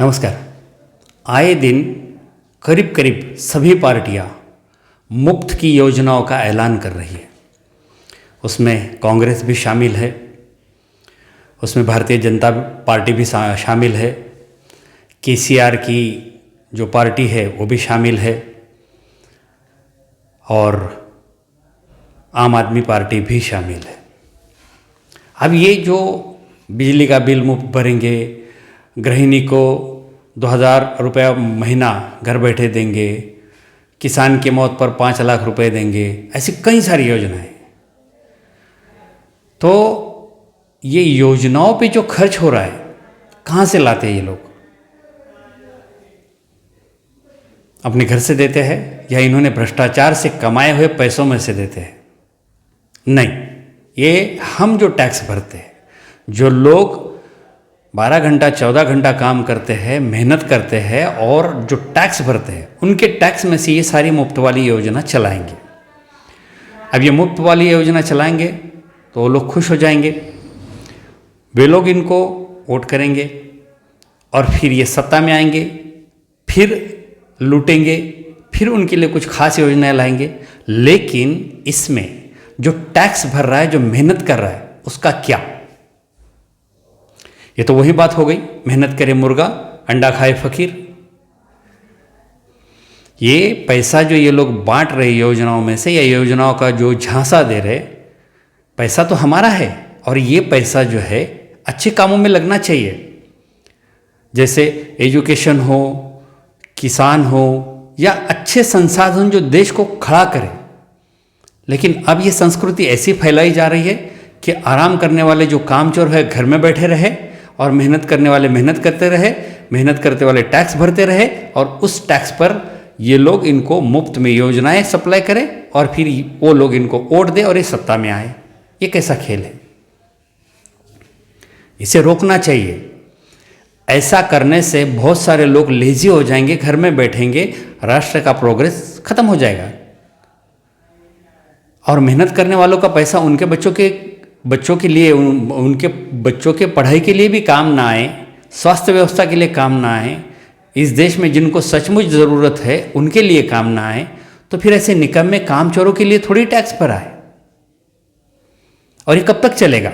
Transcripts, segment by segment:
नमस्कार। आए दिन करीब करीब सभी पार्टियां मुफ्त की योजनाओं का ऐलान कर रही है। उसमें कांग्रेस भी शामिल है, उसमें भारतीय जनता पार्टी भी शामिल है, केसीआर की जो पार्टी है वो भी शामिल है और आम आदमी पार्टी भी शामिल है। अब ये जो बिजली का बिल मुफ्त भरेंगे, गृहिणी को 2000 रुपया महीना घर बैठे देंगे, किसान की मौत पर 5 लाख रुपए देंगे, ऐसी कई सारी योजनाएं। तो ये योजनाओं पे जो खर्च हो रहा है कहाँ से लाते हैं ये लोग? अपने घर से देते हैं या इन्होंने भ्रष्टाचार से कमाए हुए पैसों में से देते हैं? नहीं, ये हम जो टैक्स भरते हैं, जो लोग 12 घंटा 14 घंटा काम करते हैं, मेहनत करते हैं और जो टैक्स भरते हैं, उनके टैक्स में से ये सारी मुफ्त वाली योजना चलाएंगे। अब ये मुफ्त वाली योजना चलाएंगे तो वो लोग खुश हो जाएंगे, वे लोग इनको वोट करेंगे और फिर ये सत्ता में आएंगे, फिर लूटेंगे, फिर उनके लिए कुछ खास योजनाएं लाएंगे। लेकिन इसमें जो टैक्स भर रहा है, जो मेहनत कर रहा है, उसका क्या? ये तो वही बात हो गई, मेहनत करे मुर्गा अंडा खाए फकीर। ये पैसा जो ये लोग बांट रहे योजनाओं में से या योजनाओं का जो झांसा दे रहे, पैसा तो हमारा है और ये पैसा जो है अच्छे कामों में लगना चाहिए, जैसे एजुकेशन हो, किसान हो या अच्छे संसाधन जो देश को खड़ा करे। लेकिन अब ये संस्कृति ऐसी फैलाई जा रही है कि आराम करने वाले जो कामचोर है घर में बैठे रहे और मेहनत करने वाले मेहनत करते रहे, मेहनत करते वाले टैक्स भरते रहे और उस टैक्स पर ये लोग इनको मुफ्त में योजनाएं सप्लाई करें और फिर वो लोग इनको वोट दे और ये सत्ता में आए। ये कैसा खेल है? इसे रोकना चाहिए। ऐसा करने से बहुत सारे लोग लेजी हो जाएंगे, घर में बैठेंगे, राष्ट्र का प्रोग्रेस खत्म हो जाएगा और मेहनत करने वालों का पैसा उनके बच्चों के लिए, उनके बच्चों के पढ़ाई के लिए भी काम ना आए, स्वास्थ्य व्यवस्था के लिए काम ना आए, इस देश में जिनको सचमुच ज़रूरत है उनके लिए काम ना आए, तो फिर ऐसे निकम्मे कामचोरों के लिए थोड़ी टैक्स पर आए। और ये कब तक चलेगा?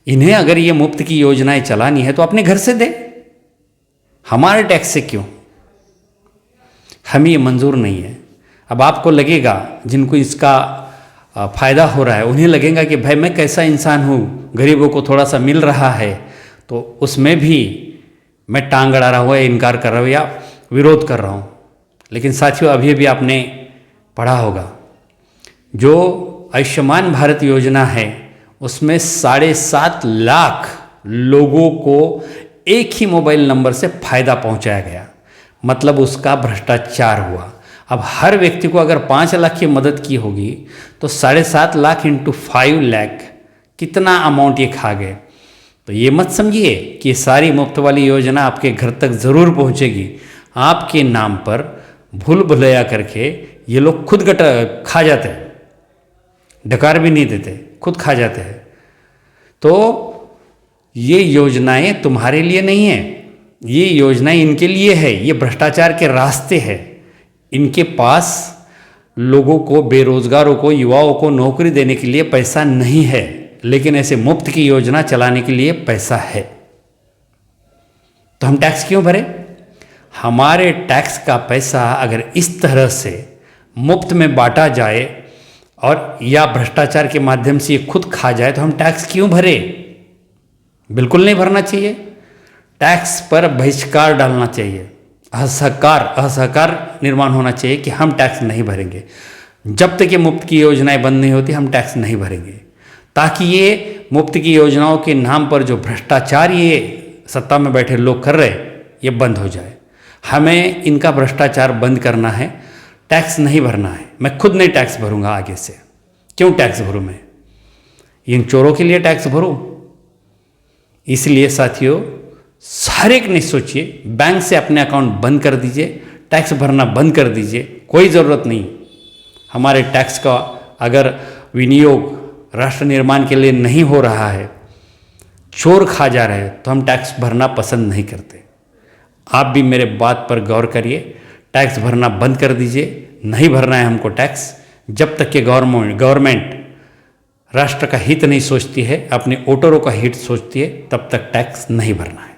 इन्हें अगर ये मुफ्त की योजनाएं चलानी है तो अपने घर से दे, हमारे टैक्स से क्यों? हमें ये मंजूर नहीं है। अब आपको लगेगा, जिनको इसका फ़ायदा हो रहा है उन्हें लगेगा कि भाई मैं कैसा इंसान हूँ, गरीबों को थोड़ा सा मिल रहा है तो उसमें भी मैं टांग अड़ा रहा हूँ या इनकार कर रहा हूँ या विरोध कर रहा हूँ। लेकिन साथियों, अभी भी आपने पढ़ा होगा, जो आयुष्मान भारत योजना है उसमें 7.5 लाख लोगों को एक ही मोबाइल नंबर से फ़ायदा पहुँचाया गया, मतलब उसका भ्रष्टाचार हुआ। अब हर व्यक्ति को अगर 5 लाख की मदद की होगी तो 7.5 लाख इंटू 5 लाख कितना अमाउंट ये खा गए। तो ये मत समझिए कि ये सारी मुफ्त वाली योजना आपके घर तक ज़रूर पहुंचेगी। आपके नाम पर भूल भुलैया करके ये लोग खुद खा जाते हैं, डकार भी नहीं देते, खुद खा जाते हैं। तो ये योजनाएं तुम्हारे लिए नहीं है, ये योजनाएं इनके लिए है। ये भ्रष्टाचार के रास्ते हैं। इनके पास लोगों को, बेरोजगारों को, युवाओं को नौकरी देने के लिए पैसा नहीं है, लेकिन ऐसे मुफ्त की योजना चलाने के लिए पैसा है। तो हम टैक्स क्यों भरें? हमारे टैक्स का पैसा अगर इस तरह से मुफ्त में बांटा जाए और या भ्रष्टाचार के माध्यम से ये खुद खा जाए तो हम टैक्स क्यों भरें? बिल्कुल नहीं भरना चाहिए। टैक्स पर बहिष्कार डालना चाहिए, असहकार निर्माण होना चाहिए कि हम टैक्स नहीं भरेंगे। जब तक ये मुफ्त की योजनाएं बंद नहीं होती हम टैक्स नहीं भरेंगे, ताकि ये मुफ्त की योजनाओं के नाम पर जो भ्रष्टाचार ये सत्ता में बैठे लोग कर रहे ये बंद हो जाए। हमें इनका भ्रष्टाचार बंद करना है, टैक्स नहीं भरना है। मैं खुद नहीं टैक्स भरूंगा आगे से। क्यों टैक्स भरूं मैं? इन चोरों के लिए टैक्स भरूं? इसलिए साथियों, हर एक ने सोचिए, बैंक से अपने अकाउंट बंद कर दीजिए, टैक्स भरना बंद कर दीजिए, कोई ज़रूरत नहीं। हमारे टैक्स का अगर विनियोग राष्ट्र निर्माण के लिए नहीं हो रहा है, चोर खा जा रहे हैं, तो हम टैक्स भरना पसंद नहीं करते। आप भी मेरे बात पर गौर करिए, टैक्स भरना बंद कर दीजिए। नहीं भरना है हमको टैक्स। जब तक कि गवर्नमेंट राष्ट्र का हित नहीं सोचती है, अपने वोटरों का हित सोचती है, तब तक टैक्स नहीं भरना है।